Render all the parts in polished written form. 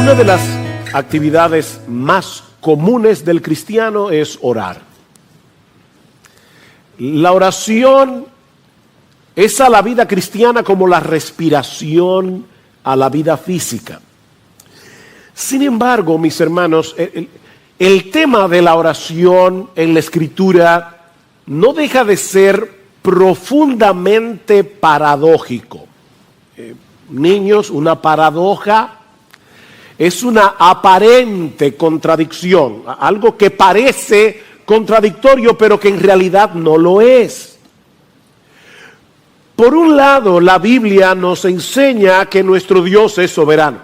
Una de las actividades más comunes del cristiano es orar. La oración es a la vida cristiana como la respiración a la vida física. Sin embargo, mis hermanos, el tema de la oración en la Escritura no deja de ser profundamente paradójico. Niños, una paradoja es una aparente contradicción, algo que parece contradictorio, pero que en realidad no lo es. Por un lado, la Biblia nos enseña que nuestro Dios es soberano.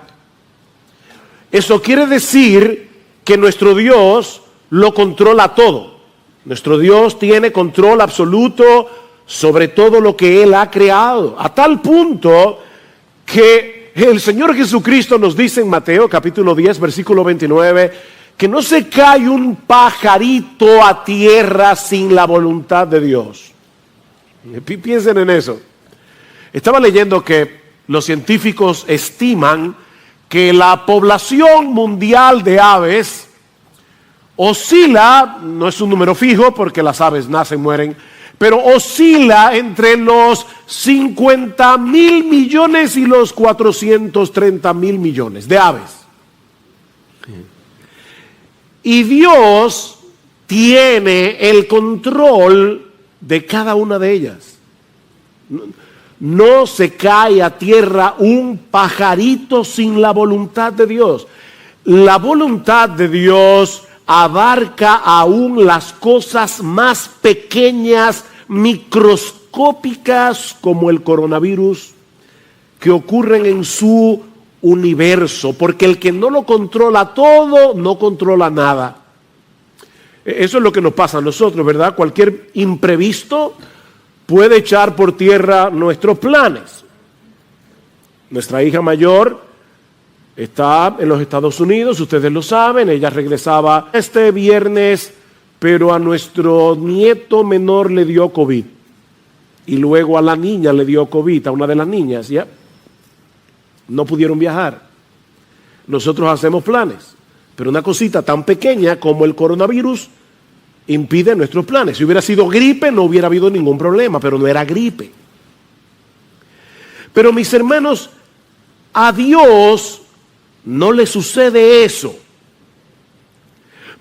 Eso quiere decir que nuestro Dios lo controla todo. Nuestro Dios tiene control absoluto sobre todo lo que Él ha creado, a tal punto que el Señor Jesucristo nos dice en Mateo capítulo 10, versículo 29, que no se cae un pajarito a tierra sin la voluntad de Dios. Piensen en eso. Estaba leyendo que los científicos estiman que la población mundial de aves oscila, no es un número fijo porque las aves nacen, mueren, pero oscila entre los 50,000 millones y los 430,000 millones de aves. Y Dios tiene el control de cada una de ellas. No se cae a tierra un pajarito sin la voluntad de Dios. La voluntad de Dios abarca aún las cosas más pequeñas, microscópicas como el coronavirus, que ocurren en su universo, porque el que no lo controla todo, no controla nada. Eso es lo que nos pasa a nosotros, ¿verdad? Cualquier imprevisto puede echar por tierra nuestros planes. Nuestra hija mayor está en los Estados Unidos, ustedes lo saben, ella regresaba este viernes, pero a nuestro nieto menor le dio COVID. Y luego a la niña le dio COVID, a una de las niñas, ¿ya? No pudieron viajar. Nosotros hacemos planes, pero una cosita tan pequeña como el coronavirus impide nuestros planes. Si hubiera sido gripe no hubiera habido ningún problema, pero no era gripe. Pero mis hermanos, a Dios no le sucede eso.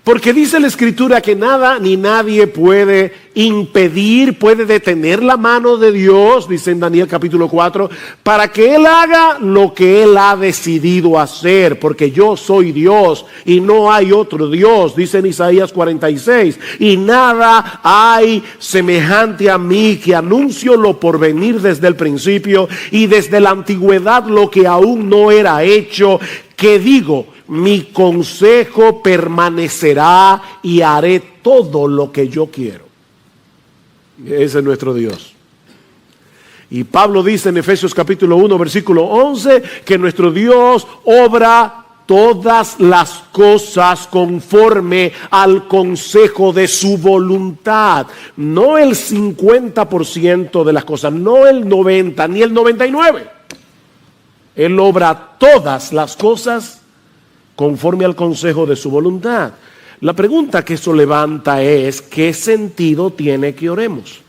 Porque dice la Escritura que nada ni nadie puede impedir, puede detener la mano de Dios, dice en Daniel capítulo 4, para que Él haga lo que Él ha decidido hacer, porque yo soy Dios y no hay otro Dios, dice en Isaías 46, y nada hay semejante a mí, que anuncio lo por venir desde el principio y desde la antigüedad lo que aún no era hecho, que digo, mi consejo permanecerá y haré todo lo que yo quiero. Ese es nuestro Dios. Y Pablo dice en Efesios capítulo 1, versículo 11, que nuestro Dios obra todas las cosas conforme al consejo de su voluntad. No el 50% de las cosas, no el 90, ni el 99%. Él obra todas las cosas conforme al consejo de su voluntad. La pregunta que eso levanta es, ¿qué sentido tiene que oremos?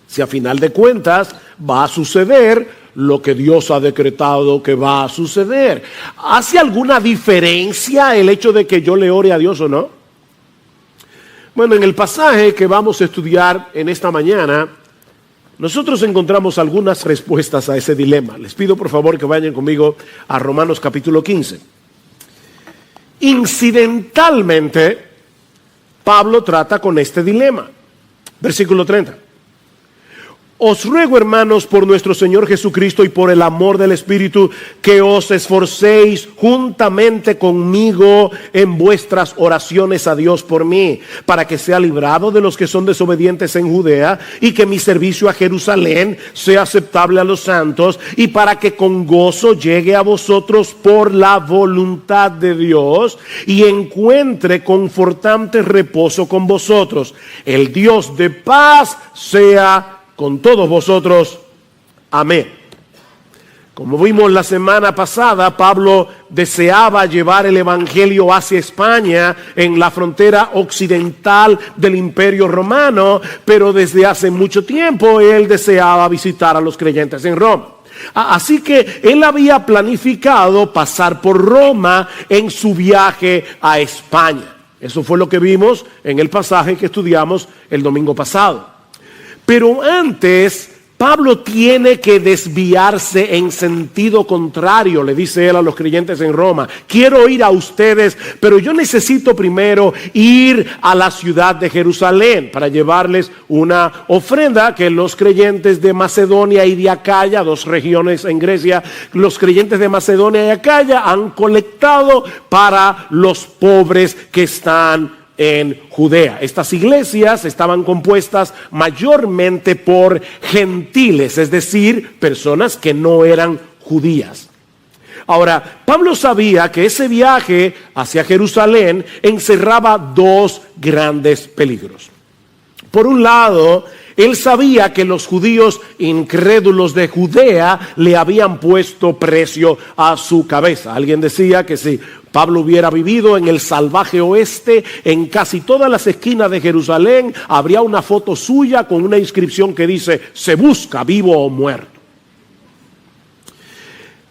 Si a final de cuentas va a suceder lo que Dios ha decretado que va a suceder. ¿Hace alguna diferencia el hecho de que yo le ore a Dios o no? Bueno, en el pasaje que vamos a estudiar en esta mañana, nosotros encontramos algunas respuestas a ese dilema. Les pido por favor que vayan conmigo a Romanos capítulo 15. Incidentalmente, Pablo trata con este dilema. Versículo 30. Os ruego, hermanos, por nuestro Señor Jesucristo y por el amor del Espíritu, que os esforcéis juntamente conmigo en vuestras oraciones a Dios por mí, para que sea librado de los que son desobedientes en Judea, y que mi servicio a Jerusalén sea aceptable a los santos, y para que con gozo llegue a vosotros por la voluntad de Dios, y encuentre confortante reposo con vosotros. El Dios de paz sea con todos vosotros. Amén. Como vimos la semana pasada, Pablo deseaba llevar el evangelio hacia España, en la frontera occidental del Imperio Romano, pero desde hace mucho tiempo él deseaba visitar a los creyentes en Roma. Así que él había planificado pasar por Roma en su viaje a España. Eso fue lo que vimos en el pasaje que estudiamos el domingo pasado. Pero antes, Pablo tiene que desviarse en sentido contrario, le dice él a los creyentes en Roma. Quiero ir a ustedes, pero yo necesito primero ir a la ciudad de Jerusalén para llevarles una ofrenda que los creyentes de Macedonia y de Acaya, dos regiones en Grecia, los creyentes de Macedonia y Acaya han colectado para los pobres que están en Judea. Estas iglesias estaban compuestas mayormente por gentiles, es decir, personas que no eran judías. Ahora, Pablo sabía que ese viaje hacia Jerusalén encerraba dos grandes peligros. Por un lado, él sabía que los judíos incrédulos de Judea le habían puesto precio a su cabeza. Alguien decía que si Pablo hubiera vivido en el salvaje oeste, en casi todas las esquinas de Jerusalén habría una foto suya con una inscripción que dice: se busca vivo o muerto.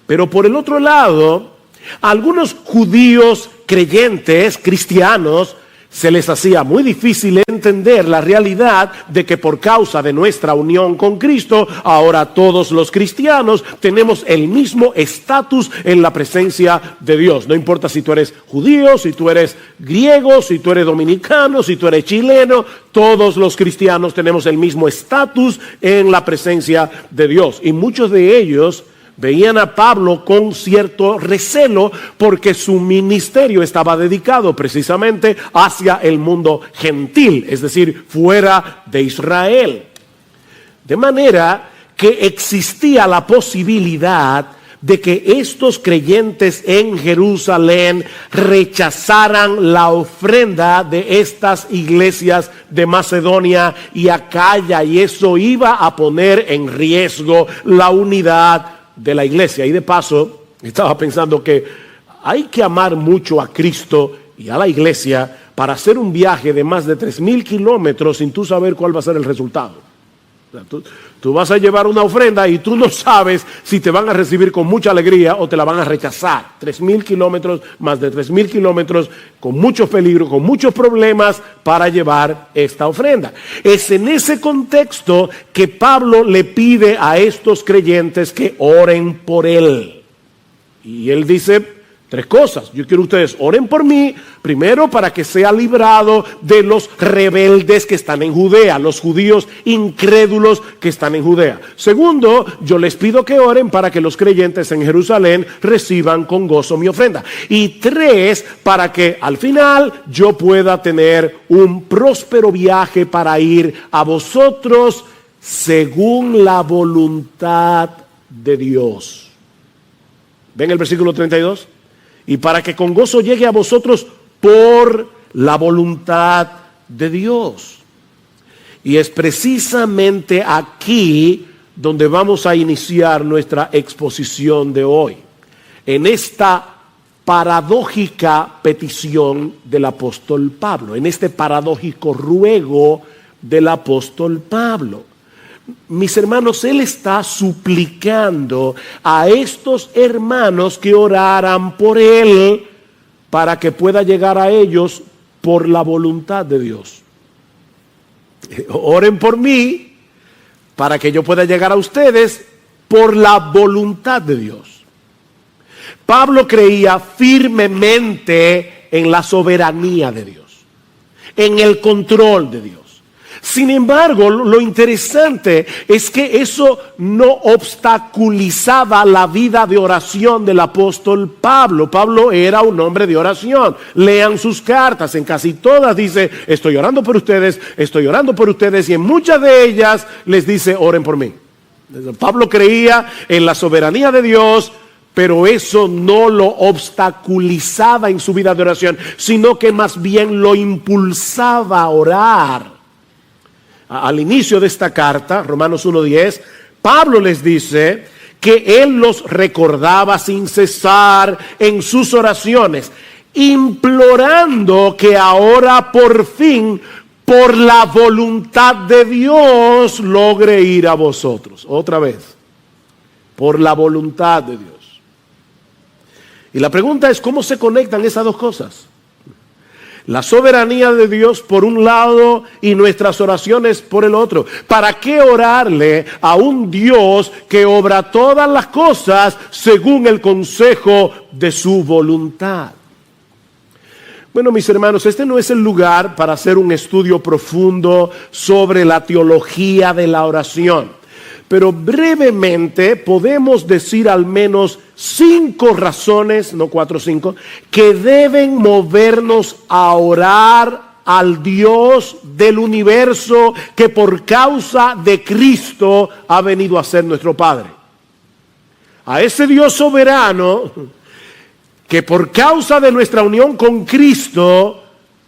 Pero por el otro lado, a algunos judíos creyentes, cristianos, se les hacía muy difícil entender la realidad de que por causa de nuestra unión con Cristo, ahora todos los cristianos tenemos el mismo estatus en la presencia de Dios. No importa si tú eres judío, si tú eres griego, si tú eres dominicano, si tú eres chileno, todos los cristianos tenemos el mismo estatus en la presencia de Dios. Y muchos de ellos veían a Pablo con cierto recelo porque su ministerio estaba dedicado precisamente hacia el mundo gentil, es decir, fuera de Israel. De manera que existía la posibilidad de que estos creyentes en Jerusalén rechazaran la ofrenda de estas iglesias de Macedonia y Acaya, y eso iba a poner en riesgo la unidad de la iglesia. Y de paso, estaba pensando que hay que amar mucho a Cristo y a la iglesia para hacer un viaje de más de 3,000 kilómetros sin tú saber cuál va a ser el resultado. O sea, tú vas a llevar una ofrenda y tú no sabes si te van a recibir con mucha alegría o te la van a rechazar. 3,000 kilómetros, más de 3,000 kilómetros, con muchos peligros, con muchos problemas para llevar esta ofrenda. Es en ese contexto que Pablo le pide a estos creyentes que oren por él. Y él dice 3 cosas. Yo quiero que ustedes oren por mí, primero para que sea librado de los rebeldes que están en Judea, los judíos incrédulos que están en Judea. Segundo, yo les pido que oren para que los creyentes en Jerusalén reciban con gozo mi ofrenda. Y 3, para que al final yo pueda tener un próspero viaje para ir a vosotros según la voluntad de Dios. ¿Ven el versículo 32? Y para que con gozo llegue a vosotros por la voluntad de Dios. Y es precisamente aquí donde vamos a iniciar nuestra exposición de hoy, en esta paradójica petición del apóstol Pablo, en este paradójico ruego del apóstol Pablo. Mis hermanos, él está suplicando a estos hermanos que oraran por él para que pueda llegar a ellos por la voluntad de Dios. Oren por mí para que yo pueda llegar a ustedes por la voluntad de Dios. Pablo creía firmemente en la soberanía de Dios, en el control de Dios. Sin embargo, lo interesante es que eso no obstaculizaba la vida de oración del apóstol Pablo. Pablo era un hombre de oración. Lean sus cartas, en casi todas dice: estoy orando por ustedes, y en muchas de ellas les dice: oren por mí. Pablo creía en la soberanía de Dios, pero eso no lo obstaculizaba en su vida de oración, sino que más bien lo impulsaba a orar. Al inicio de esta carta, Romanos 1:10, Pablo les dice que él los recordaba sin cesar en sus oraciones, implorando que ahora por fin, por la voluntad de Dios, logre ir a vosotros. Otra vez, por la voluntad de Dios. Y la pregunta es, ¿cómo se conectan esas dos cosas? La soberanía de Dios por un lado y nuestras oraciones por el otro. ¿Para qué orarle a un Dios que obra todas las cosas según el consejo de su voluntad? Bueno, mis hermanos, este no es el lugar para hacer un estudio profundo sobre la teología de la oración. Pero brevemente podemos decir al menos 5 razones, no 4 o 5, que deben movernos a orar al Dios del universo que por causa de Cristo ha venido a ser nuestro Padre. A ese Dios soberano que por causa de nuestra unión con Cristo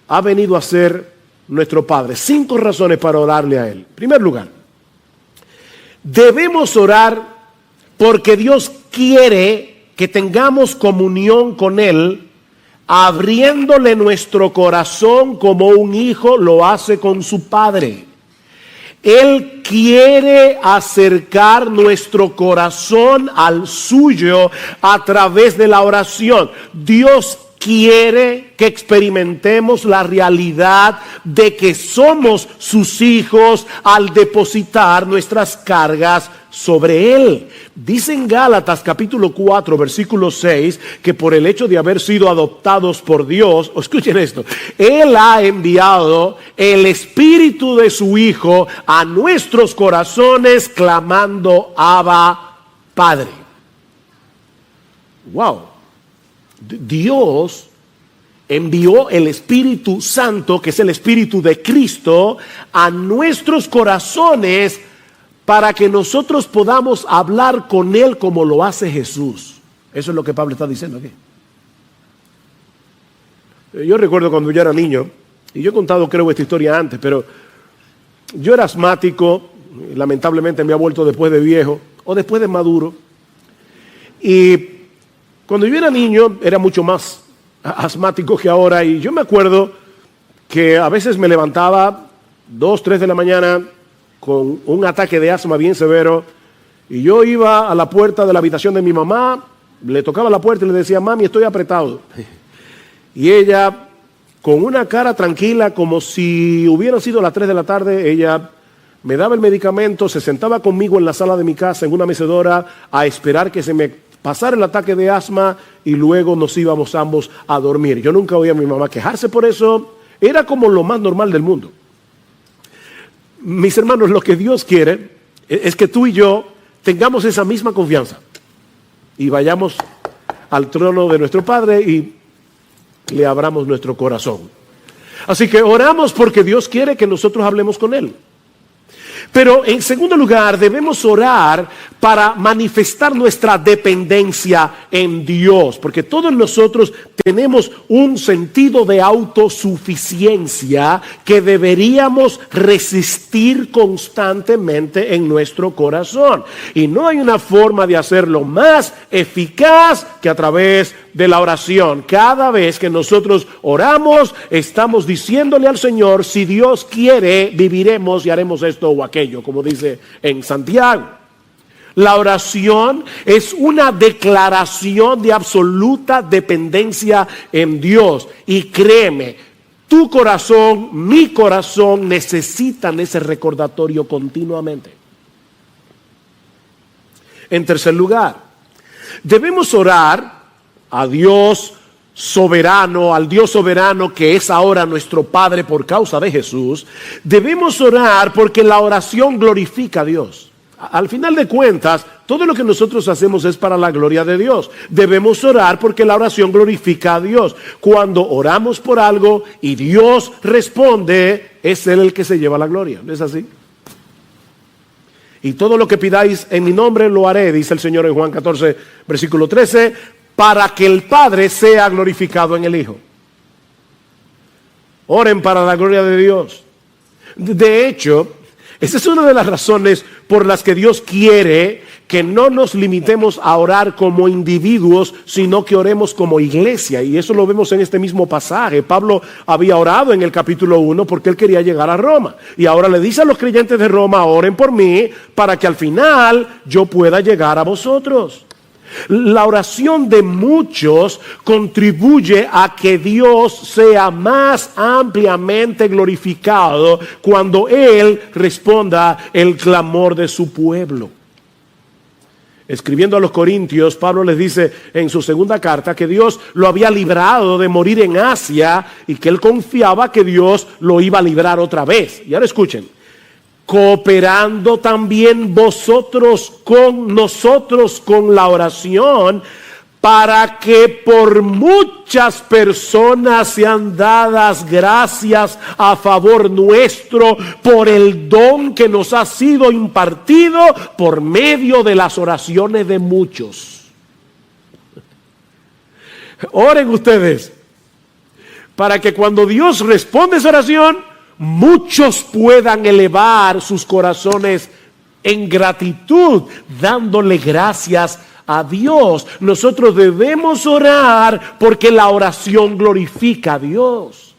ha venido a ser nuestro Padre. 5 razones para orarle a Él. En primer lugar, debemos orar porque Dios quiere que tengamos comunión con Él, abriéndole nuestro corazón como un hijo lo hace con su padre. Él quiere acercar nuestro corazón al suyo a través de la oración. Dios quiere que experimentemos la realidad de que somos sus hijos al depositar nuestras cargas sobre Él. Dice en Gálatas capítulo 4 versículo 6 que por el hecho de haber sido adoptados por Dios, escuchen esto, Él ha enviado el Espíritu de su Hijo a nuestros corazones clamando Abba, Padre. Wow. Dios envió el Espíritu Santo, que es el Espíritu de Cristo, a nuestros corazones para que nosotros podamos hablar con Él como lo hace Jesús. Eso es lo que Pablo está diciendo aquí. Yo recuerdo cuando yo era niño, y yo he contado creo esta historia antes, pero yo era asmático, lamentablemente me ha vuelto después de viejo, o después de maduro, y cuando yo era niño era mucho más asmático que ahora, y yo me acuerdo que a veces me levantaba 2, 3 de la mañana con un ataque de asma bien severo, y yo iba a la puerta de la habitación de mi mamá, le tocaba la puerta y le decía, mami, estoy apretado. Y ella, con una cara tranquila, como si hubieran sido las 3 de la tarde, ella me daba el medicamento, se sentaba conmigo en la sala de mi casa, en una mecedora, a esperar que se me pasara el ataque de asma, y luego nos íbamos ambos a dormir. Yo nunca oía a mi mamá quejarse por eso, era como lo más normal del mundo. Mis hermanos, lo que Dios quiere es que tú y yo tengamos esa misma confianza y vayamos al trono de nuestro Padre y le abramos nuestro corazón. Así que oramos porque Dios quiere que nosotros hablemos con Él. Pero en segundo lugar, debemos orar para manifestar nuestra dependencia en Dios, porque todos nosotros tenemos un sentido de autosuficiencia que deberíamos resistir constantemente en nuestro corazón. Y no hay una forma de hacerlo más eficaz que a través de la oración. Cada vez que nosotros oramos, estamos diciéndole al Señor, si Dios quiere, viviremos y haremos esto o aquello, como dice en Santiago. La oración es una declaración de absoluta dependencia en Dios. Y créeme, tu corazón, mi corazón necesitan ese recordatorio continuamente. En tercer lugar, debemos orar a Dios soberano, al Dios soberano que es ahora nuestro Padre por causa de Jesús. Debemos orar porque la oración glorifica a Dios. Al final de cuentas, todo lo que nosotros hacemos es para la gloria de Dios. Debemos orar porque la oración glorifica a Dios. Cuando oramos por algo y Dios responde, es Él el que se lleva la gloria. ¿No es así? Y todo lo que pidáis en mi nombre lo haré, dice el Señor en Juan 14, versículo 13, para que el Padre sea glorificado en el Hijo. Oren para la gloria de Dios. De hecho, esa es una de las razones por las que Dios quiere que no nos limitemos a orar como individuos, sino que oremos como iglesia. Y eso lo vemos en este mismo pasaje. Pablo había orado en el capítulo 1 porque él quería llegar a Roma. Y ahora le dice a los creyentes de Roma, oren por mí para que al final yo pueda llegar a vosotros. La oración de muchos contribuye a que Dios sea más ampliamente glorificado cuando Él responda el clamor de su pueblo. Escribiendo a los Corintios, Pablo les dice en su segunda carta que Dios lo había librado de morir en Asia y que él confiaba que Dios lo iba a librar otra vez. Y ahora escuchen, cooperando también vosotros con nosotros con la oración, para que por muchas personas sean dadas gracias a favor nuestro por el don que nos ha sido impartido por medio de las oraciones de muchos. Oren ustedes para que cuando Dios responde esa oración, muchos puedan elevar sus corazones en gratitud, dándole gracias a Dios. Nosotros debemos orar porque la oración glorifica a Dios.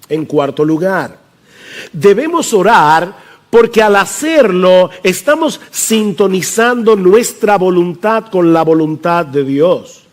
En cuarto lugar, debemos orar porque al hacerlo estamos sintonizando nuestra voluntad con la voluntad de Dios.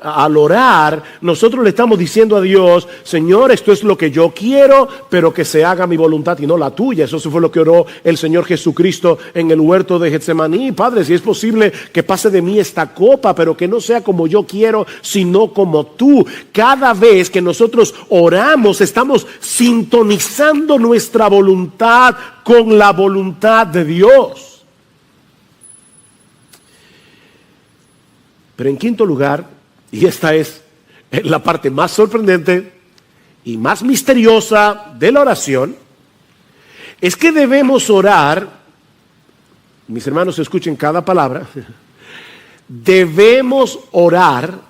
Al orar, nosotros le estamos diciendo a Dios, Señor, esto es lo que yo quiero, pero que se haga mi voluntad y no la tuya. Eso fue lo que oró el Señor Jesucristo en el huerto de Getsemaní. Padre, si es posible que pase de mí esta copa, pero que no sea como yo quiero, sino como tú. Cada vez que nosotros oramos, estamos sintonizando nuestra voluntad con la voluntad de Dios. Pero en quinto lugar, y esta es la parte más sorprendente y más misteriosa de la oración, es que debemos orar, mis hermanos escuchen cada palabra, debemos orar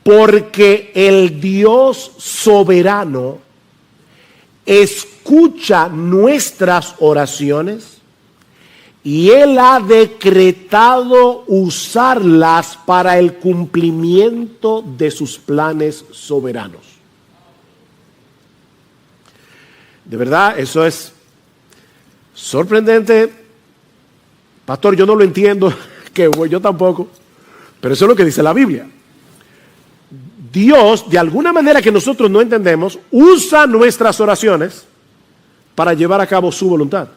porque el Dios soberano escucha nuestras oraciones y Él ha decretado usarlas para el cumplimiento de sus planes soberanos. De verdad, eso es sorprendente. Pastor, yo no lo entiendo, que yo tampoco, pero eso es lo que dice la Biblia. Dios, de alguna manera que nosotros no entendemos, usa nuestras oraciones para llevar a cabo su voluntad.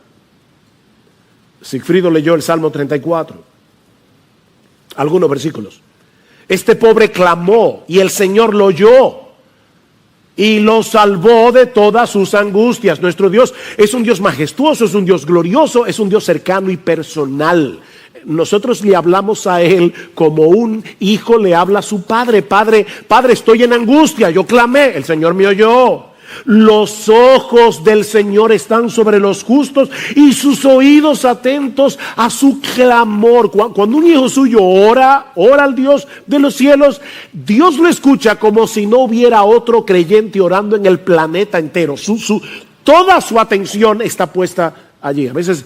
Sigfrido leyó el Salmo 34, algunos versículos. Este pobre clamó y el Señor lo oyó y lo salvó de todas sus angustias. Nuestro Dios es un Dios majestuoso, es un Dios glorioso, es un Dios cercano y personal. Nosotros le hablamos a Él como un hijo le habla a su padre. Padre, estoy en angustia, yo clamé, el Señor me oyó. Los ojos del Señor están sobre los justos y sus oídos atentos a su clamor. Cuando un hijo suyo ora al Dios de los cielos, Dios lo escucha como si no hubiera otro creyente orando en el planeta entero. Toda su atención está puesta allí. A veces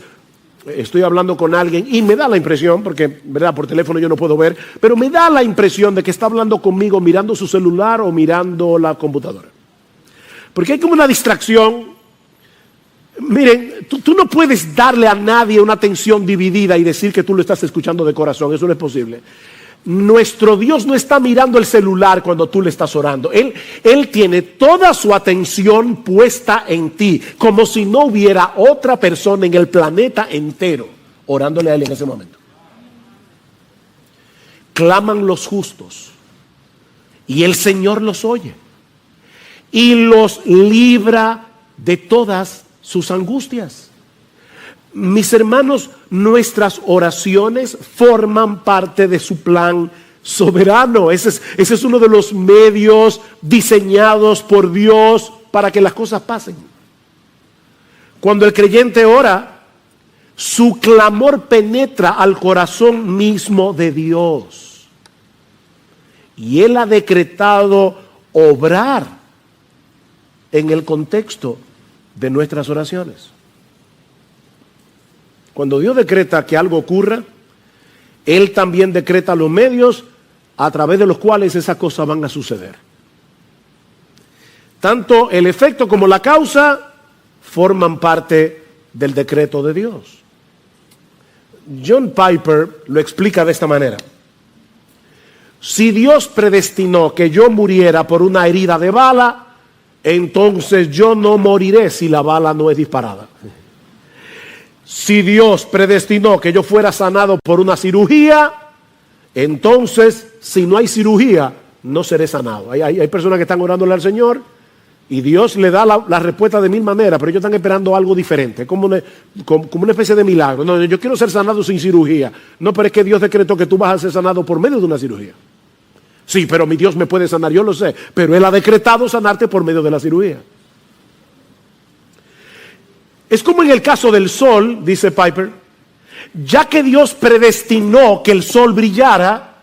estoy hablando con alguien y me da la impresión, porque verdad por teléfono yo no puedo ver, pero me da la impresión de que está hablando conmigo mirando su celular o mirando la computadora. Porque hay como una distracción. Miren, tú no puedes darle a nadie una atención dividida y decir que tú lo estás escuchando de corazón. Eso no es posible. Nuestro Dios no está mirando el celular cuando tú le estás orando. Él tiene toda su atención puesta en ti, como si no hubiera otra persona en el planeta entero orándole a Él en ese momento. Claman los justos y el Señor los oye y los libra de todas sus angustias. Mis hermanos, nuestras oraciones forman parte de su plan soberano. Ese es uno de los medios diseñados por Dios para que las cosas pasen. Cuando el creyente ora, su clamor penetra al corazón mismo de Dios. Y Él ha decretado obrar en el contexto de nuestras oraciones. Cuando Dios decreta que algo ocurra, Él también decreta los medios a través de los cuales esas cosas van a suceder. Tanto el efecto como la causa forman parte del decreto de Dios. John Piper lo explica de esta manera. Si Dios predestinó que yo muriera por una herida de bala, entonces yo no moriré si la bala no es disparada. Si Dios predestinó que yo fuera sanado por una cirugía, entonces si no hay cirugía, no seré sanado. Hay personas que están orándole al Señor y Dios le da la respuesta de mil maneras, pero ellos están esperando algo diferente, como una especie de milagro. No, yo quiero ser sanado sin cirugía. No, pero es que Dios decretó que tú vas a ser sanado por medio de una cirugía. Sí, pero mi Dios me puede sanar, yo lo sé, pero Él ha decretado sanarte por medio de la cirugía. Es como en el caso del sol, dice Piper, ya que Dios predestinó que el sol brillara,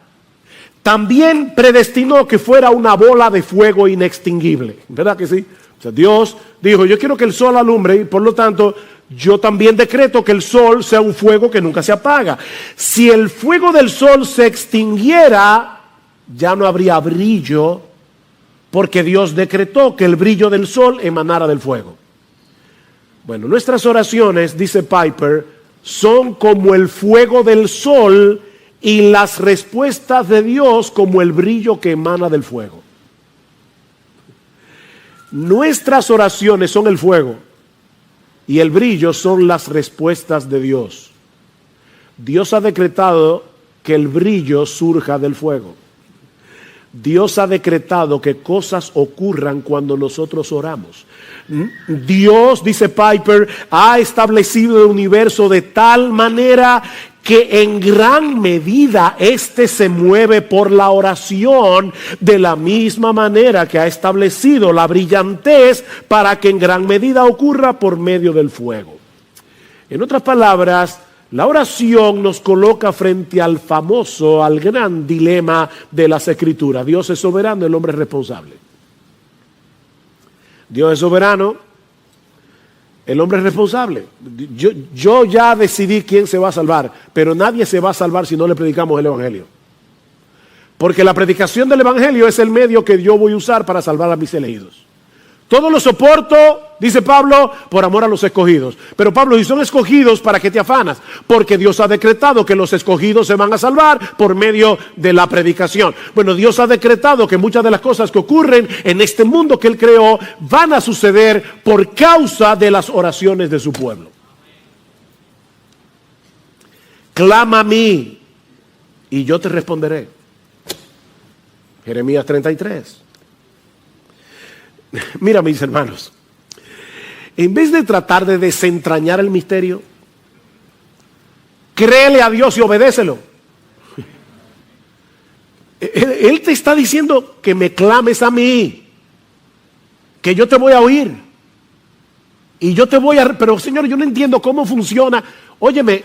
también predestinó que fuera una bola de fuego inextinguible. ¿Verdad que sí? O sea, Dios dijo, yo quiero que el sol alumbre y por lo tanto yo también decreto que el sol sea un fuego que nunca se apaga. Si el fuego del sol se extinguiera, ya no habría brillo, porque Dios decretó que el brillo del sol emanara del fuego. Bueno, nuestras oraciones, dice Piper, son como el fuego del sol y las respuestas de Dios como el brillo que emana del fuego. Nuestras oraciones son el fuego y el brillo son las respuestas de Dios. Dios ha decretado que el brillo surja del fuego. Dios ha decretado que cosas ocurran cuando nosotros oramos. Dios, dice Piper, ha establecido el universo de tal manera que en gran medida éste se mueve por la oración, de la misma manera que ha establecido la brillantez para que en gran medida ocurra por medio del fuego. En otras palabras, la oración nos coloca frente al famoso, al gran dilema de las Escrituras. Dios es soberano, el hombre es responsable. Dios es soberano, el hombre es responsable. Yo ya decidí quién se va a salvar, pero nadie se va a salvar si no le predicamos el Evangelio. Porque la predicación del Evangelio es el medio que yo voy a usar para salvar a mis elegidos. Todo lo soporto, dice Pablo, por amor a los escogidos. Pero Pablo, si son escogidos, ¿para qué te afanas? Porque Dios ha decretado que los escogidos se van a salvar por medio de la predicación. Bueno, Dios ha decretado que muchas de las cosas que ocurren en este mundo que Él creó van a suceder por causa de las oraciones de su pueblo. Clama a mí y yo te responderé. Jeremías 33. Mira, mis hermanos, en vez de tratar de desentrañar el misterio, créele a Dios y obedécelo. Él te está diciendo que me clames a mí, que yo te voy a oír y yo te voy a... Pero Señor, yo no entiendo cómo funciona. Óyeme,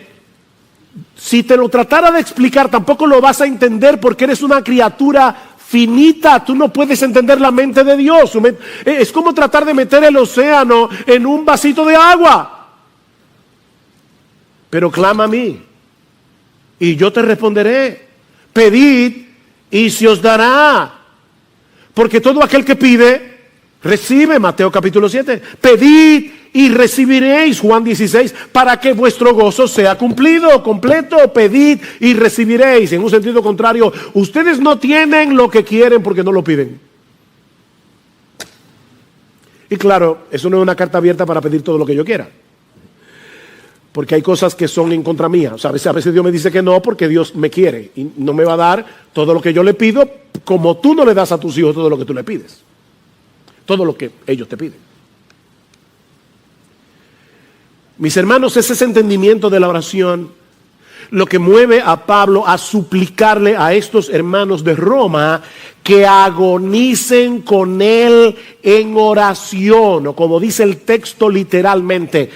si te lo tratara de explicar tampoco lo vas a entender porque eres una criatura finita, tú no puedes entender la mente de Dios. Es como tratar de meter el océano en un vasito de agua. Pero clama a mí y yo te responderé. Pedid y se os dará. Porque todo aquel que pide, recibe. Mateo capítulo 7. Pedid y recibiréis, Juan 16, para que vuestro gozo sea cumplido, completo. Pedid y recibiréis. En un sentido contrario, ustedes no tienen lo que quieren porque no lo piden. Y claro, eso no es una carta abierta para pedir todo lo que yo quiera, porque hay cosas que son en contra mía. O sea, a veces Dios me dice que no porque Dios me quiere y no me va a dar todo lo que yo le pido, como tú no le das a tus hijos todo lo que tú le pides, todo lo que ellos te piden. Mis hermanos, es ese entendimiento de la oración lo que mueve a Pablo a suplicarle a estos hermanos de Roma que agonicen con él en oración, o como dice el texto literalmente,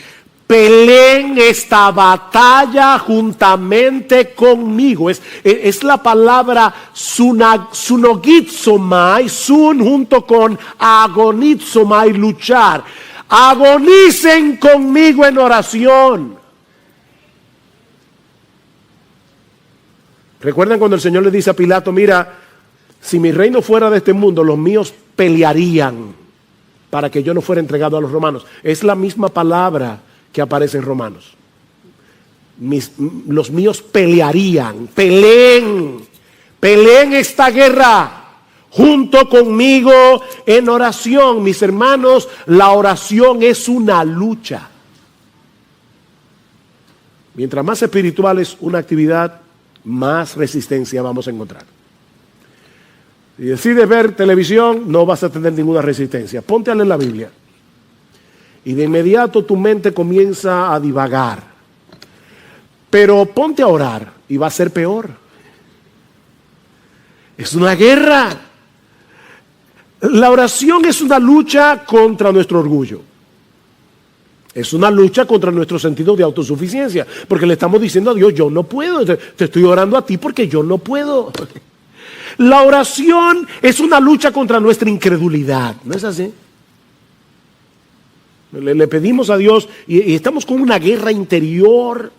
peleen esta batalla juntamente conmigo. Es la palabra sunogizomai, sun junto con agonizomai, luchar. Agonicen conmigo en oración. ¿Recuerdan cuando el Señor le dice a Pilato, mira, si mi reino fuera de este mundo, los míos pelearían para que yo no fuera entregado a los romanos? Es la misma palabra que aparece en Romanos. Los míos pelearían, peleen esta guerra junto conmigo en oración. Mis hermanos, la oración es una lucha. Mientras más espiritual es una actividad, más resistencia vamos a encontrar. Si decides ver televisión, no vas a tener ninguna resistencia. Ponte a leer la Biblia. Y de inmediato tu mente comienza a divagar. Pero ponte a orar y va a ser peor. Es una guerra. La oración es una lucha contra nuestro orgullo. Es una lucha contra nuestro sentido de autosuficiencia. Porque le estamos diciendo a Dios, yo no puedo. Te estoy orando a ti porque yo no puedo. La oración es una lucha contra nuestra incredulidad. ¿No es así? Le pedimos a Dios y estamos con una guerra interior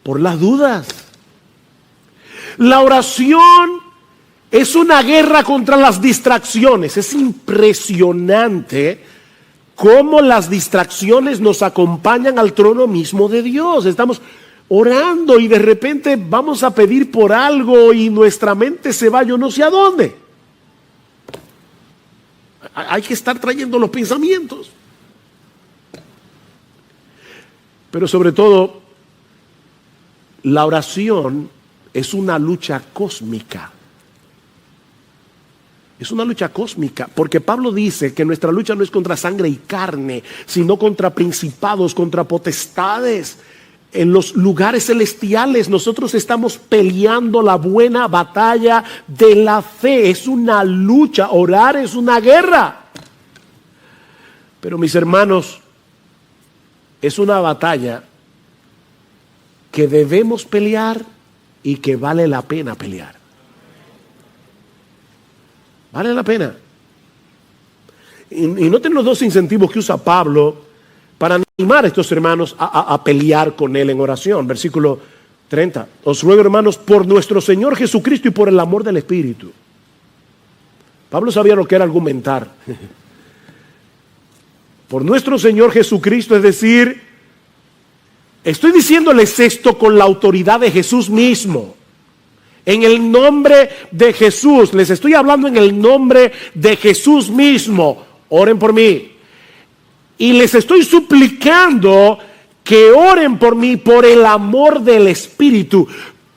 por las dudas. La oración es una guerra contra las distracciones. Es impresionante cómo las distracciones nos acompañan al trono mismo de Dios. Estamos orando y de repente vamos a pedir por algo y nuestra mente se va yo no sé a dónde. Hay que estar trayendo los pensamientos. Pero sobre todo, la oración es una lucha cósmica. Es una lucha cósmica, porque Pablo dice que nuestra lucha no es contra sangre y carne, sino contra principados, contra potestades. En los lugares celestiales nosotros estamos peleando la buena batalla de la fe. Es una lucha, orar es una guerra. Pero mis hermanos, es una batalla que debemos pelear y que vale la pena pelear. Vale la pena. Y noten los dos incentivos que usa Pablo para animar a estos hermanos a pelear con él en oración. Versículo 30. Os ruego, hermanos, por nuestro Señor Jesucristo y por el amor del Espíritu. Pablo sabía lo que era argumentar. Por nuestro Señor Jesucristo, es decir, estoy diciéndoles esto con la autoridad de Jesús mismo. En el nombre de Jesús, les estoy hablando en el nombre de Jesús mismo. Oren por mí. Y les estoy suplicando que oren por mí por el amor del Espíritu,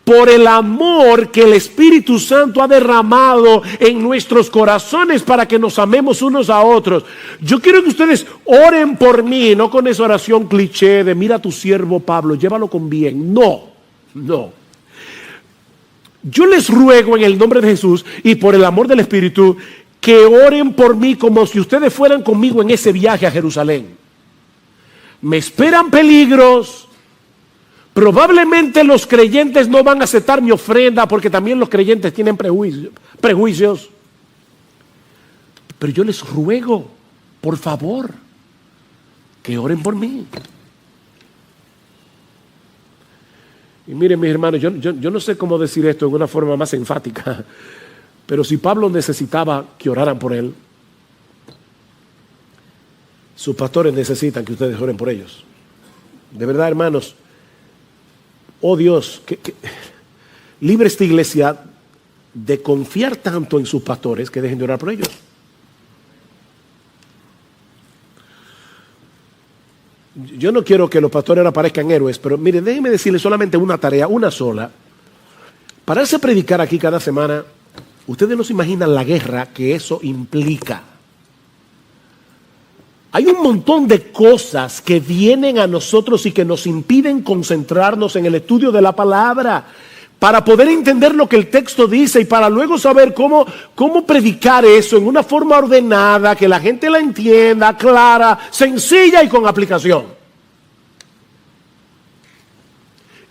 por el amor que el Espíritu Santo ha derramado en nuestros corazones para que nos amemos unos a otros. Yo quiero que ustedes oren por mí, no con esa oración cliché de mira a tu siervo Pablo, llévalo con bien. No. Yo les ruego en el nombre de Jesús y por el amor del Espíritu que oren por mí como si ustedes fueran conmigo en ese viaje a Jerusalén. Me esperan peligros. Probablemente los creyentes no van a aceptar mi ofrenda porque también los creyentes tienen prejuicios. Pero yo les ruego, por favor, que oren por mí. Y miren, mis hermanos, yo no sé cómo decir esto en una forma más enfática, pero si Pablo necesitaba que oraran por él, sus pastores necesitan que ustedes oren por ellos. De verdad, hermanos, oh Dios, que libre esta iglesia de confiar tanto en sus pastores que dejen de orar por ellos. Yo no quiero que los pastores ahora parezcan héroes, pero miren, déjenme decirles solamente una tarea, una sola. Pararse a predicar aquí cada semana, ustedes no se imaginan la guerra que eso implica. Hay un montón de cosas que vienen a nosotros y que nos impiden concentrarnos en el estudio de la palabra para poder entender lo que el texto dice y para luego saber cómo predicar eso en una forma ordenada, que la gente la entienda, clara, sencilla y con aplicación.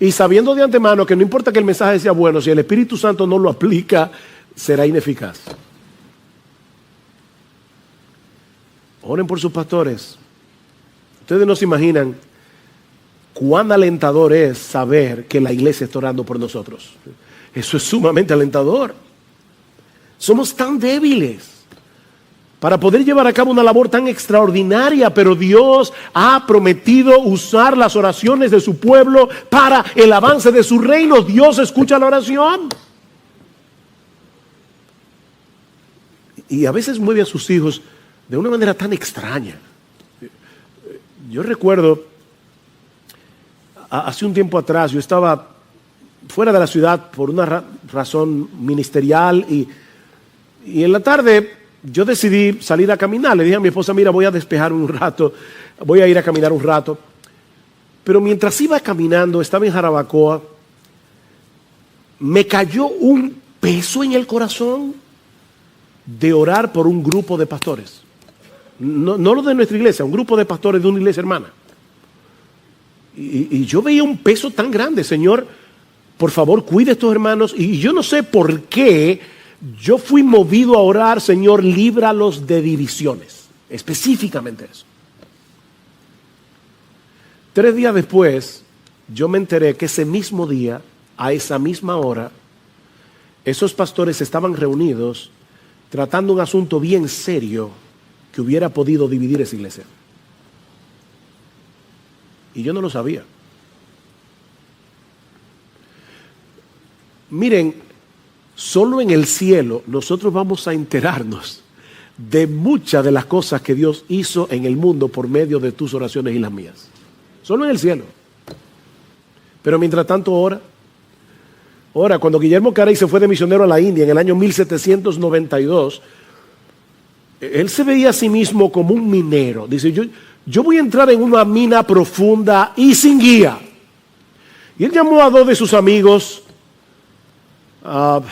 Y sabiendo de antemano que no importa que el mensaje sea bueno, si el Espíritu Santo no lo aplica, será ineficaz. Oren por sus pastores. Ustedes no se imaginan cuán alentador es saber que la iglesia está orando por nosotros. Eso es sumamente alentador. Somos tan débiles para poder llevar a cabo una labor tan extraordinaria, pero Dios ha prometido usar las oraciones de su pueblo para el avance de su reino. Dios escucha la oración. Y a veces mueve a sus hijos de una manera tan extraña. Yo recuerdo, hace un tiempo atrás, yo estaba fuera de la ciudad por una razón ministerial y en la tarde yo decidí salir a caminar. Le dije a mi esposa, mira, voy a despejar un rato, voy a ir a caminar un rato. Pero mientras iba caminando, estaba en Jarabacoa, me cayó un peso en el corazón de orar por un grupo de pastores. No lo de nuestra iglesia, un grupo de pastores de una iglesia hermana. Y yo veía un peso tan grande. Señor, por favor, cuide a estos hermanos. Y yo no sé por qué yo fui movido a orar, Señor, líbralos de divisiones. Específicamente eso. 3 días después, yo me enteré que ese mismo día, a esa misma hora, esos pastores estaban reunidos tratando un asunto bien serio que hubiera podido dividir esa iglesia. Y yo no lo sabía. Miren, solo en el cielo nosotros vamos a enterarnos de muchas de las cosas que Dios hizo en el mundo por medio de tus oraciones y las mías. Solo en el cielo. Pero mientras tanto, ora. Cuando Guillermo Carey se fue de misionero a la India en el año 1792, él se veía a sí mismo como un minero. Dice, yo voy a entrar en una mina profunda y sin guía. Y él llamó a 2 de sus amigos, John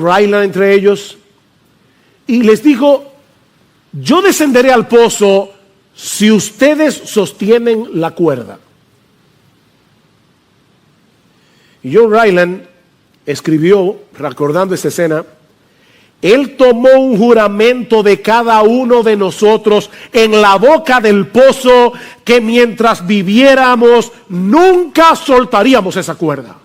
Ryland entre ellos, y les dijo, yo descenderé al pozo si ustedes sostienen la cuerda. Y John Ryland escribió, recordando esta escena, Él tomó un juramento de cada uno de nosotros en la boca del pozo, que mientras viviéramos nunca soltaríamos esa cuerda.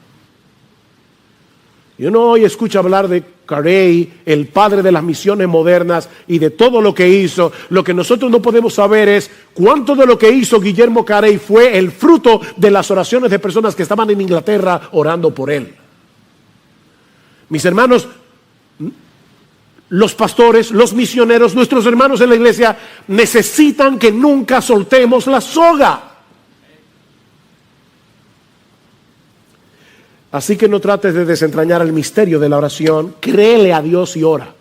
Y uno hoy escucha hablar de Carey, el padre de las misiones modernas y de todo lo que hizo. Lo que nosotros no podemos saber es cuánto de lo que hizo Guillermo Carey fue el fruto de las oraciones de personas que estaban en Inglaterra orando por él. Mis hermanos, los pastores, los misioneros, nuestros hermanos en la iglesia necesitan que nunca soltemos la soga. Así que no trates de desentrañar el misterio de la oración. Créele a Dios y ora.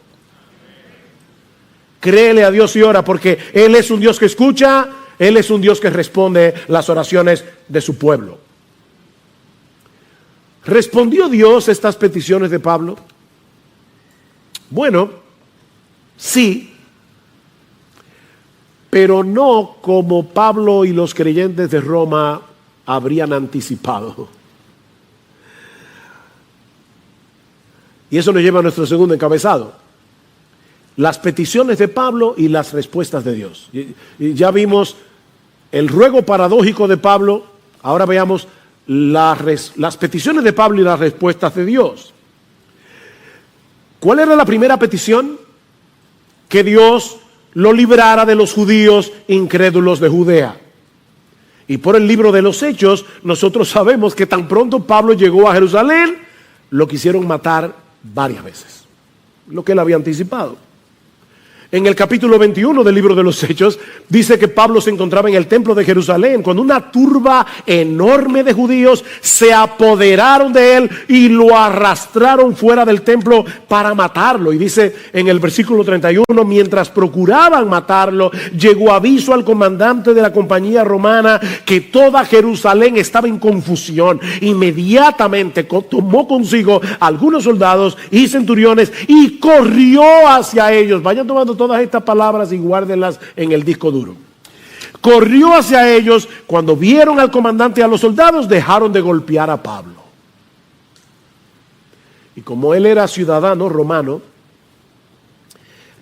Créele a Dios y ora, porque Él es un Dios que escucha, Él es un Dios que responde las oraciones de su pueblo. ¿Respondió Dios estas peticiones de Pablo? Bueno, sí, pero no como Pablo y los creyentes de Roma habrían anticipado. Y eso nos lleva a nuestro segundo encabezado: las peticiones de Pablo y las respuestas de Dios. Y ya vimos el ruego paradójico de Pablo. Ahora veamos las peticiones de Pablo y las respuestas de Dios. ¿Cuál era la primera petición? Que Dios lo librara de los judíos incrédulos de Judea. Y por el libro de los Hechos, nosotros sabemos que tan pronto Pablo llegó a Jerusalén, lo quisieron matar varias veces, lo que él había anticipado. En el capítulo 21 del libro de los Hechos, dice que Pablo se encontraba en el templo de Jerusalén cuando una turba enorme de judíos se apoderaron de él y lo arrastraron fuera del templo para matarlo. Y dice en el versículo 31, mientras procuraban matarlo, llegó aviso al comandante de la compañía romana que toda Jerusalén estaba en confusión. Inmediatamente tomó consigo algunos soldados y centuriones y corrió hacia ellos. Vayan tomando todas estas palabras y guárdenlas en el disco duro. Corrió hacia ellos. Cuando vieron al comandante y a los soldados, dejaron de golpear a Pablo. Y como él era ciudadano romano,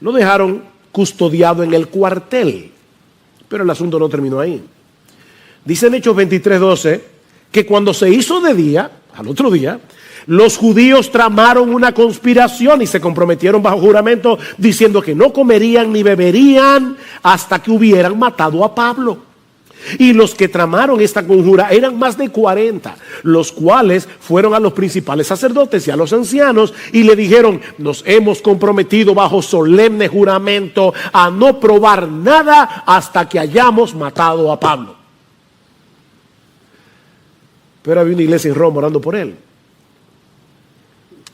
lo dejaron custodiado en el cuartel. Pero el asunto no terminó ahí. Dice en Hechos 23:12 que cuando se hizo de día, al otro día, Los judíos tramaron una conspiración y se comprometieron bajo juramento diciendo que no comerían ni beberían hasta que hubieran matado a Pablo. Y los que tramaron esta conjura eran más de 40, los cuales fueron a los principales sacerdotes y a los ancianos y le dijeron: nos hemos comprometido bajo solemne juramento a no probar nada hasta que hayamos matado a Pablo. Pero había una iglesia en Roma orando por él.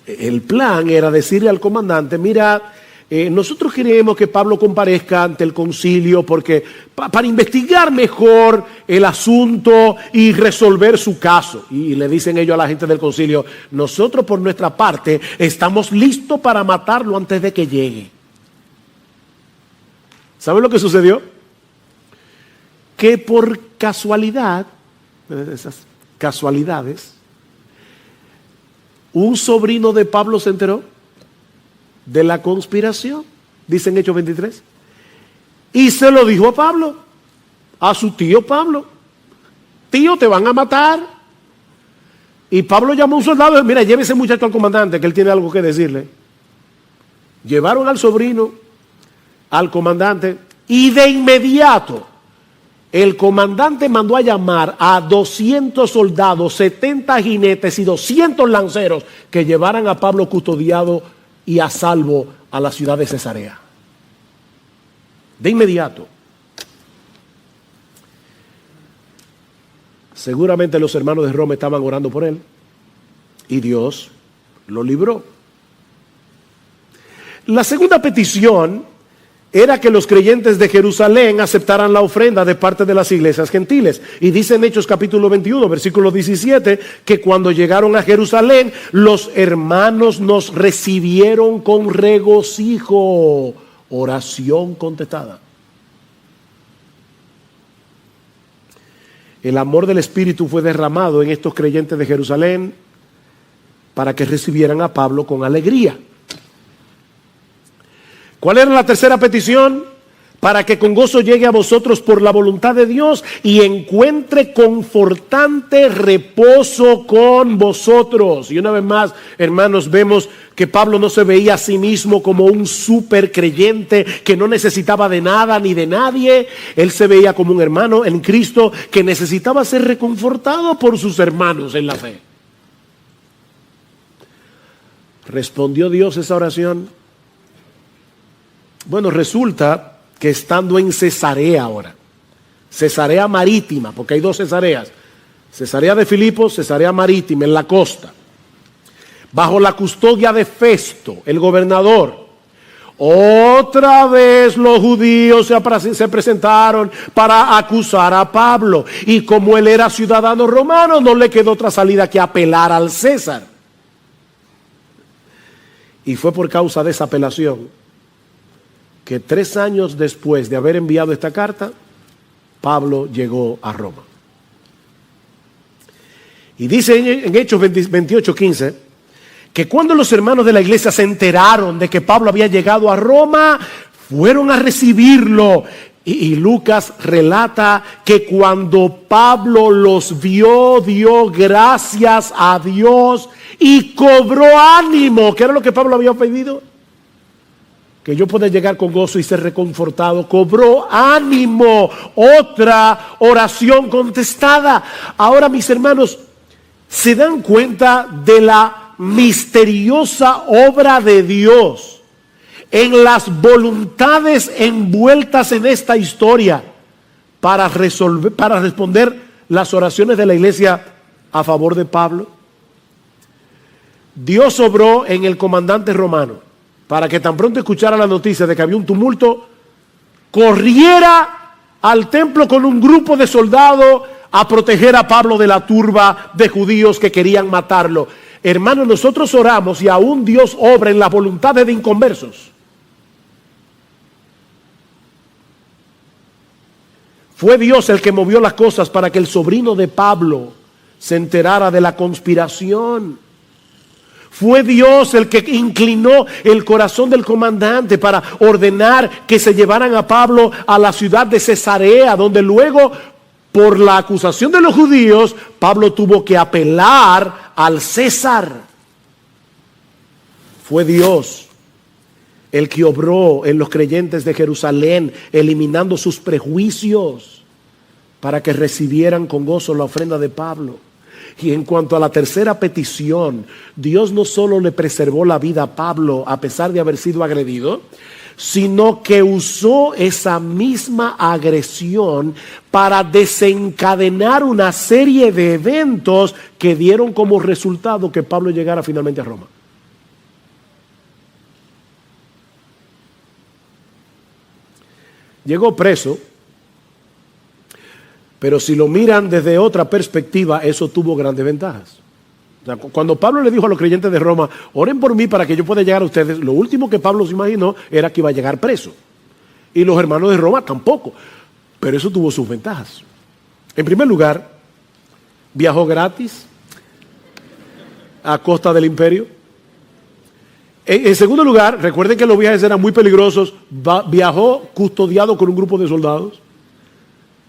El plan era decirle al comandante: mira, nosotros queremos que Pablo comparezca ante el concilio porque para investigar mejor el asunto y resolver su caso. Y le dicen ellos a la gente del concilio: nosotros por nuestra parte estamos listos para matarlo antes de que llegue. ¿Saben lo que sucedió? Que por casualidad, esas casualidades, un sobrino de Pablo se enteró de la conspiración, dice en Hechos 23, y se lo dijo a Pablo, a su tío Pablo: tío, te van a matar. Y Pablo llamó a un soldado y dijo: mira, lleve ese muchacho al comandante, que él tiene algo que decirle. Llevaron al sobrino al comandante y de inmediato el comandante mandó a llamar a 200 soldados, 70 jinetes y 200 lanceros que llevaran a Pablo custodiado y a salvo a la ciudad de Cesarea. De inmediato. Seguramente los hermanos de Roma estaban orando por él y Dios lo libró. La segunda petición era que los creyentes de Jerusalén aceptaran la ofrenda de parte de las iglesias gentiles. Y dice en Hechos capítulo 21, versículo 17, que cuando llegaron a Jerusalén, los hermanos nos recibieron con regocijo. Oración contestada. El amor del Espíritu fue derramado en estos creyentes de Jerusalén para que recibieran a Pablo con alegría. ¿Cuál era la tercera petición? Para que con gozo llegue a vosotros por la voluntad de Dios y encuentre confortante reposo con vosotros. Y una vez más, hermanos, vemos que Pablo no se veía a sí mismo como un súper creyente que no necesitaba de nada ni de nadie. Él se veía como un hermano en Cristo que necesitaba ser reconfortado por sus hermanos en la fe. ¿Respondió Dios esa oración? Bueno, resulta que estando en Cesarea ahora, Cesarea Marítima, porque hay dos Cesareas, Cesarea de Filipos, Cesarea Marítima, en la costa, bajo la custodia de Festo, el gobernador, otra vez los judíos se presentaron para acusar a Pablo, y como él era ciudadano romano, no le quedó otra salida que apelar al César. Y fue por causa de esa apelación que 3 años después de haber enviado esta carta, Pablo llegó a Roma. Y dice en Hechos 28:15 que cuando los hermanos de la iglesia se enteraron de que Pablo había llegado a Roma, fueron a recibirlo. Y Lucas relata que cuando Pablo los vio, dio gracias a Dios y cobró ánimo, que era lo que Pablo había pedido, que yo pueda llegar con gozo y ser reconfortado. Cobró ánimo, otra oración contestada. Ahora, mis hermanos, ¿se dan cuenta de la misteriosa obra de Dios en las voluntades envueltas en esta historia para responder las oraciones de la iglesia a favor de Pablo? Dios obró en el comandante romano para que tan pronto escuchara la noticia de que había un tumulto, corriera al templo con un grupo de soldados a proteger a Pablo de la turba de judíos que querían matarlo. Hermanos, nosotros oramos y aún Dios obra en las voluntades de inconversos. Fue Dios el que movió las cosas para que el sobrino de Pablo se enterara de la conspiración. Fue Dios el que inclinó el corazón del comandante para ordenar que se llevaran a Pablo a la ciudad de Cesarea, donde luego, por la acusación de los judíos, Pablo tuvo que apelar al César. Fue Dios el que obró en los creyentes de Jerusalén, eliminando sus prejuicios para que recibieran con gozo la ofrenda de Pablo. Y en cuanto a la tercera petición, Dios no solo le preservó la vida a Pablo a pesar de haber sido agredido, sino que usó esa misma agresión para desencadenar una serie de eventos que dieron como resultado que Pablo llegara finalmente a Roma. Llegó preso, pero si lo miran desde otra perspectiva, eso tuvo grandes ventajas. O sea, cuando Pablo le dijo a los creyentes de Roma, oren por mí para que yo pueda llegar a ustedes, lo último que Pablo se imaginó era que iba a llegar preso. Y los hermanos de Roma tampoco. Pero eso tuvo sus ventajas. En primer lugar, viajó gratis a costa del imperio. En segundo lugar, recuerden que los viajes eran muy peligrosos, viajó custodiado con un grupo de soldados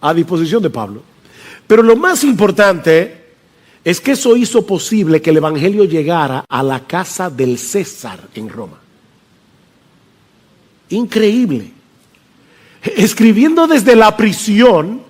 a disposición de Pablo. Pero lo más importante es que eso hizo posible que el evangelio llegara a la casa del César en Roma. Increíble. Escribiendo desde la prisión,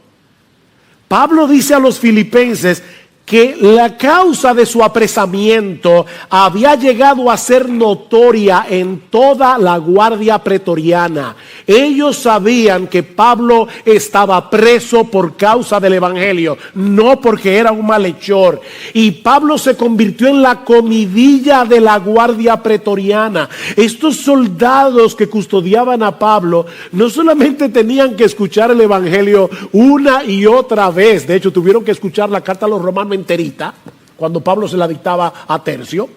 Pablo dice a los filipenses que la causa de su apresamiento había llegado a ser notoria en toda la guardia pretoriana. Ellos sabían que Pablo estaba preso por causa del evangelio, no porque era un malhechor. Y Pablo se convirtió en la comidilla de la guardia pretoriana. Estos soldados que custodiaban a Pablo no solamente tenían que escuchar el evangelio una y otra vez, de hecho tuvieron que escuchar la carta a los romanos enterita, cuando Pablo se la dictaba a tercio,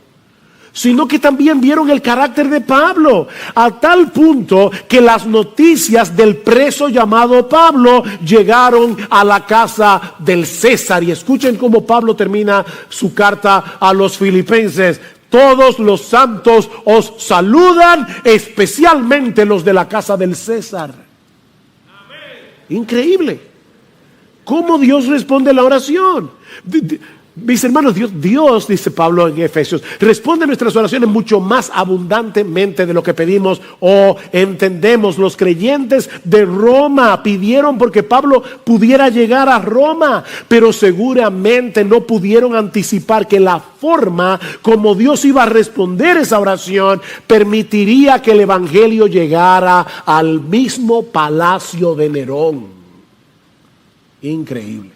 sino que también vieron el carácter de Pablo, a tal punto que las noticias del preso llamado Pablo llegaron a la casa del César. Y escuchen cómo Pablo termina su carta a los filipenses: todos los santos os saludan, especialmente los de la casa del César. Amén. Increíble cómo Dios responde a la oración. Mis hermanos, Dios, dice Pablo en Efesios, responde a nuestras oraciones mucho más abundantemente de lo que pedimos o entendemos. Los creyentes de Roma pidieron porque Pablo pudiera llegar a Roma, pero seguramente no pudieron anticipar que la forma como Dios iba a responder esa oración permitiría que el evangelio llegara al mismo palacio de Nerón. Increíble.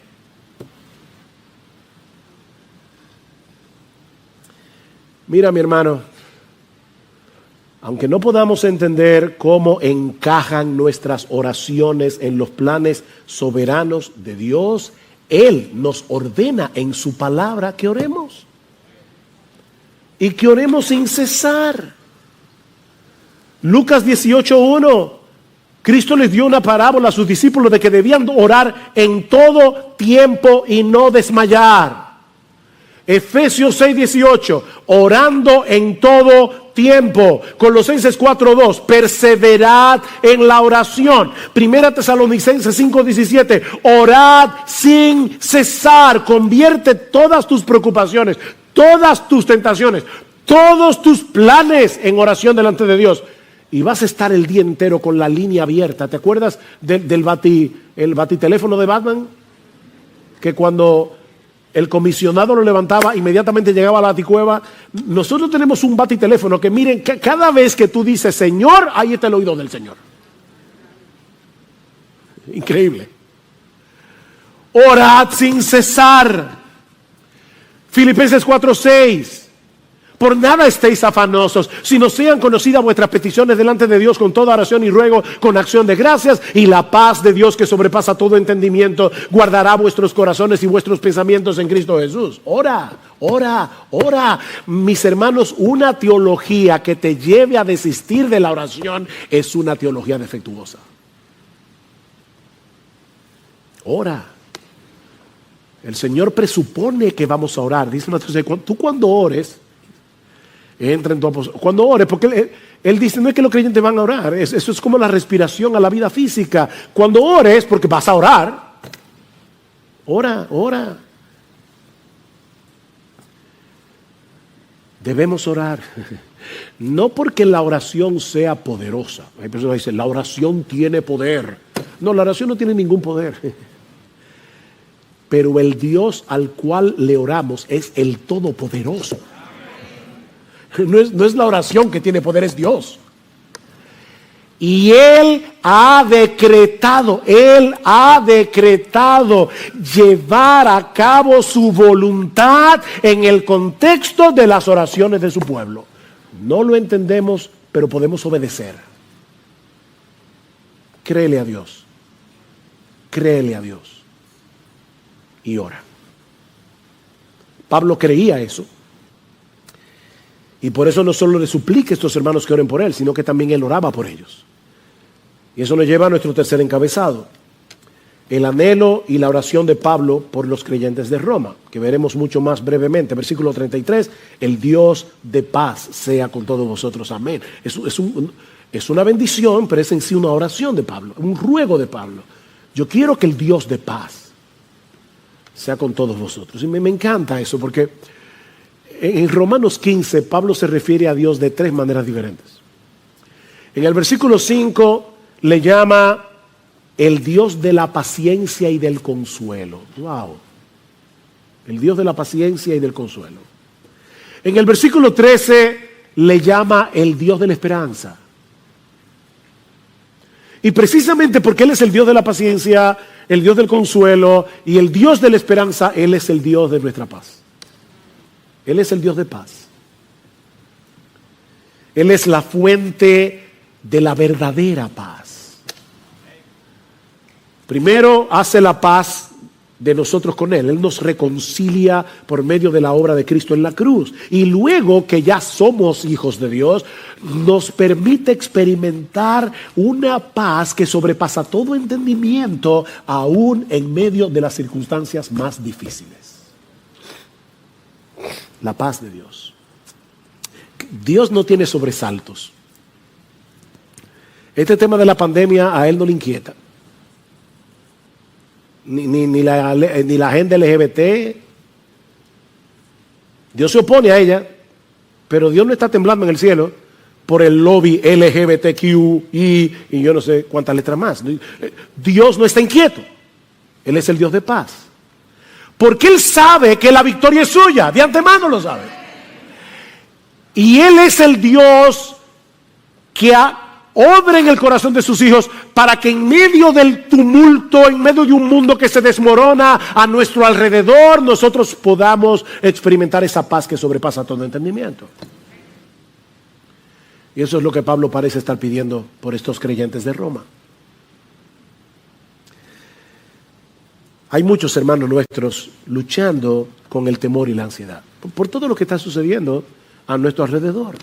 Mira, mi hermano, aunque no podamos entender cómo encajan nuestras oraciones en los planes soberanos de Dios, Él nos ordena en su palabra que oremos. Y que oremos sin cesar. Lucas 18:1, Cristo les dio una parábola a sus discípulos de que debían orar en todo tiempo y no desmayar. Efesios 6:18, orando en todo tiempo. Colosenses 4:2, perseverad en la oración. Primera Tesalonicenses 5:17, orad sin cesar. Convierte todas tus preocupaciones, todas tus tentaciones, todos tus planes en oración delante de Dios. Y vas a estar el día entero con la línea abierta. ¿Te acuerdas del batiteléfono de Batman? Que cuando el comisionado lo levantaba, inmediatamente llegaba a la baticueva. Nosotros tenemos un batiteléfono que, miren, cada vez que tú dices Señor, ahí está el oído del Señor. Increíble. Orad sin cesar. Filipenses 4:6. Por nada estéis afanosos, sino sean conocidas vuestras peticiones delante de Dios con toda oración y ruego, con acción de gracias, y la paz de Dios que sobrepasa todo entendimiento guardará vuestros corazones y vuestros pensamientos en Cristo Jesús. Ora, ora, ora. Mis hermanos, una teología que te lleve a desistir de la oración es una teología defectuosa. Ora. El Señor presupone que vamos a orar. Dice una cosa, tú cuando ores, entra en tu aposento. Cuando ores, porque él dice, no es que los creyentes van a orar, eso es como la respiración a la vida física. Cuando ores, porque vas a orar, ora, ora. Debemos orar. No porque la oración sea poderosa. Hay personas que dicen, la oración tiene poder. No, la oración no tiene ningún poder. Pero el Dios al cual le oramos es el Todopoderoso. No es la oración que tiene poder, es Dios. Y Él ha decretado llevar a cabo su voluntad en el contexto de las oraciones de su pueblo. No lo entendemos, pero podemos obedecer. Créele a Dios. Créele a Dios. Y ora. Pablo creía eso. Y por eso no solo le suplica a estos hermanos que oren por él, sino que también él oraba por ellos. Y eso nos lleva a nuestro tercer encabezado. El anhelo y la oración de Pablo por los creyentes de Roma, que veremos mucho más brevemente. Versículo 33, el Dios de paz sea con todos vosotros. Amén. Es una bendición, pero es en sí una oración de Pablo, un ruego de Pablo. Yo quiero que el Dios de paz sea con todos vosotros. Y me encanta eso, porque en Romanos 15, Pablo se refiere a Dios de tres maneras diferentes. En el versículo 5 le llama el Dios de la paciencia y del consuelo. ¡Wow! El Dios de la paciencia y del consuelo. En el versículo 13 le llama el Dios de la esperanza. Y precisamente porque Él es el Dios de la paciencia, el Dios del consuelo y el Dios de la esperanza, Él es el Dios de nuestra paz. Él es el Dios de paz. Él es la fuente de la verdadera paz. Primero hace la paz de nosotros con Él. Él nos reconcilia por medio de la obra de Cristo en la cruz. Y luego que ya somos hijos de Dios, nos permite experimentar una paz que sobrepasa todo entendimiento, aún en medio de las circunstancias más difíciles. La paz de Dios. Dios no tiene sobresaltos. Este tema de la pandemia a Él no le inquieta. Ni la agenda LGBT. Dios se opone a ella, pero Dios no está temblando en el cielo por el lobby LGBTQI y yo no sé cuántas letras más. Dios no está inquieto. Él es el Dios de paz. Porque Él sabe que la victoria es suya, de antemano lo sabe. Y Él es el Dios que obra en el corazón de sus hijos para que en medio del tumulto, en medio de un mundo que se desmorona a nuestro alrededor, nosotros podamos experimentar esa paz que sobrepasa todo entendimiento. Y eso es lo que Pablo parece estar pidiendo por estos creyentes de Roma. Hay muchos hermanos nuestros luchando con el temor y la ansiedad por todo lo que está sucediendo a nuestro alrededor.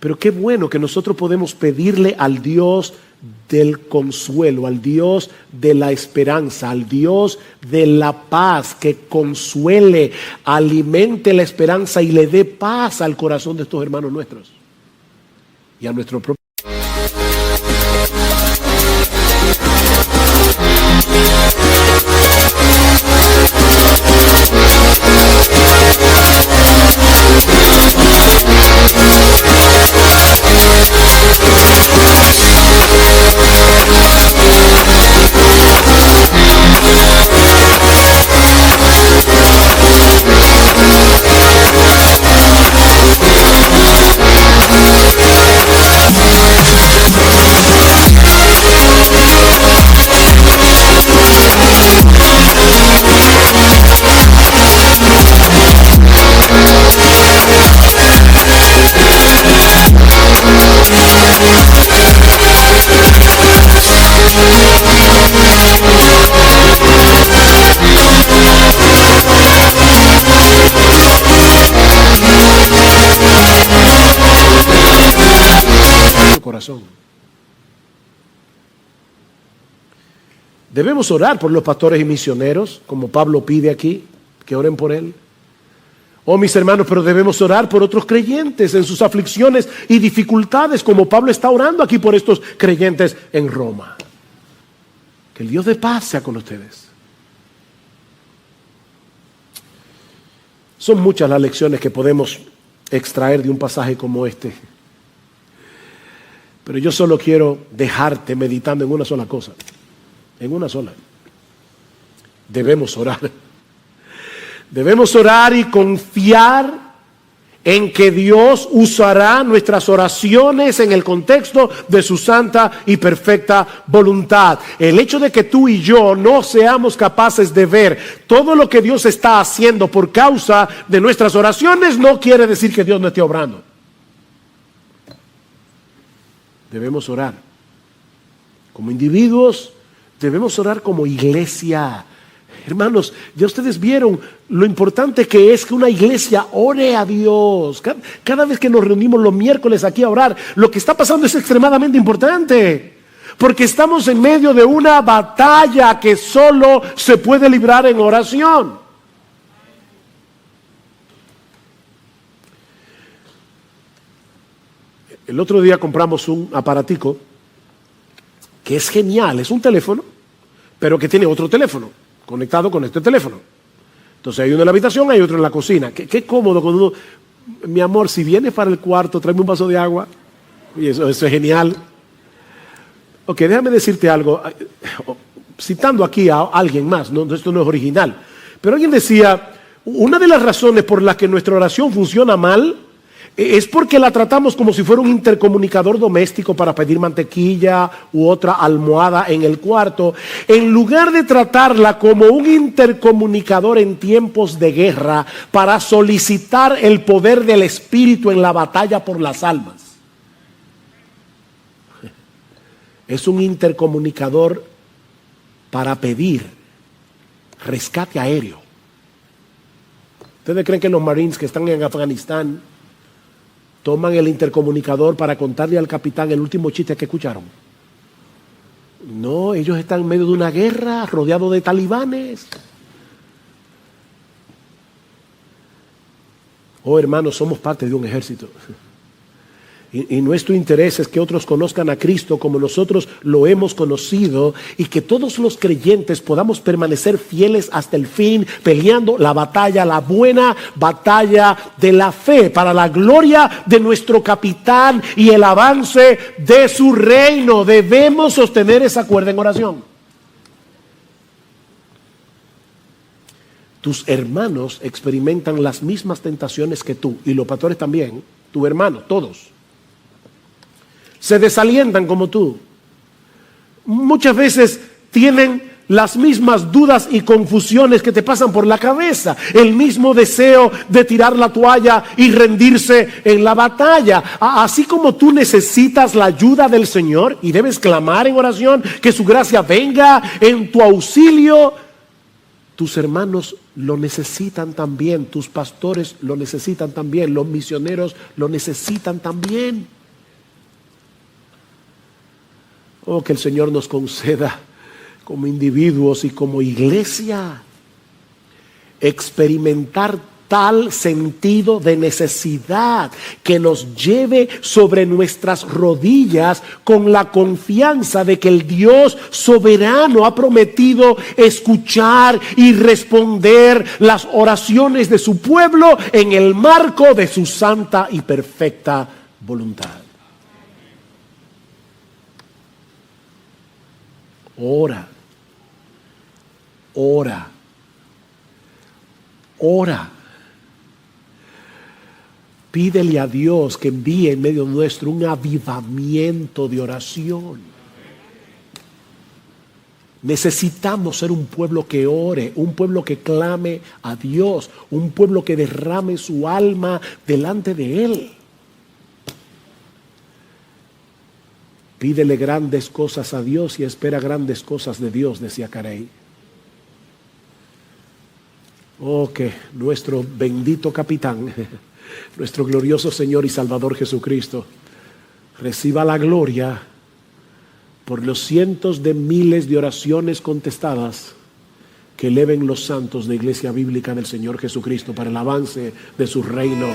Pero qué bueno que nosotros podemos pedirle al Dios del consuelo, al Dios de la esperanza, al Dios de la paz, que consuele, alimente la esperanza y le dé paz al corazón de estos hermanos nuestros y a nuestro propio. Corazón. Debemos orar por los pastores y misioneros, como Pablo pide aquí, que oren por él. Oh, mis hermanos, pero debemos orar por otros creyentes en sus aflicciones y dificultades, como Pablo está orando aquí por estos creyentes en Roma. Que el Dios de paz sea con ustedes. Son muchas las lecciones que podemos extraer de un pasaje como este. Pero yo solo quiero dejarte meditando en una sola cosa. En una sola. Debemos orar. Debemos orar y confiar en que Dios usará nuestras oraciones en el contexto de su santa y perfecta voluntad. El hecho de que tú y yo no seamos capaces de ver todo lo que Dios está haciendo por causa de nuestras oraciones no quiere decir que Dios no esté obrando. Debemos orar como individuos, debemos orar como iglesia. Hermanos, ya ustedes vieron lo importante que es que una iglesia ore a Dios. Cada vez que nos reunimos los miércoles aquí a orar, lo que está pasando es extremadamente importante. Porque estamos en medio de una batalla que solo se puede librar en oración. El otro día compramos un aparatico que es genial, es un teléfono, pero que tiene otro teléfono conectado con este teléfono. Entonces hay uno en la habitación, hay otro en la cocina. Qué cómodo cuando uno, mi amor, si vienes para el cuarto, tráeme un vaso de agua. Y eso es genial. Ok, déjame decirte algo, citando aquí a alguien más, ¿no? Esto no es original, pero alguien decía, una de las razones por las que nuestra oración funciona mal es porque la tratamos como si fuera un intercomunicador doméstico para pedir mantequilla u otra almohada en el cuarto, en lugar de tratarla como un intercomunicador en tiempos de guerra para solicitar el poder del Espíritu en la batalla por las almas. Es un intercomunicador para pedir rescate aéreo. ¿Ustedes creen que los Marines que están en Afganistán toman el intercomunicador para contarle al capitán el último chiste que escucharon? No, ellos están en medio de una guerra, rodeados de talibanes. Oh, hermanos, somos parte de un ejército. Y nuestro interés es que otros conozcan a Cristo como nosotros lo hemos conocido y que todos los creyentes podamos permanecer fieles hasta el fin, peleando la batalla, la buena batalla de la fe, para la gloria de nuestro capitán y el avance de su reino. Debemos sostener esa cuerda en oración. Tus hermanos experimentan las mismas tentaciones que tú, y los pastores también, tu hermano, todos. Se desalientan como tú. Muchas veces tienen las mismas dudas y confusiones que te pasan por la cabeza, el mismo deseo de tirar la toalla y rendirse en la batalla. Así como tú necesitas la ayuda del Señor y debes clamar en oración que su gracia venga en tu auxilio, tus hermanos lo necesitan también, tus pastores lo necesitan también, los misioneros lo necesitan también. Oh, que el Señor nos conceda como individuos y como iglesia experimentar tal sentido de necesidad que nos lleve sobre nuestras rodillas con la confianza de que el Dios soberano ha prometido escuchar y responder las oraciones de su pueblo en el marco de su santa y perfecta voluntad. Ora, ora, ora. Pídele a Dios que envíe en medio nuestro un avivamiento de oración. Necesitamos ser un pueblo que ore, un pueblo que clame a Dios, un pueblo que derrame su alma delante de Él. Pídele grandes cosas a Dios y espera grandes cosas de Dios, decía Carey. Oh, que nuestro bendito capitán, nuestro glorioso Señor y Salvador Jesucristo, reciba la gloria por los cientos de miles de oraciones contestadas que eleven los santos de Iglesia Bíblica del Señor Jesucristo para el avance de su reino.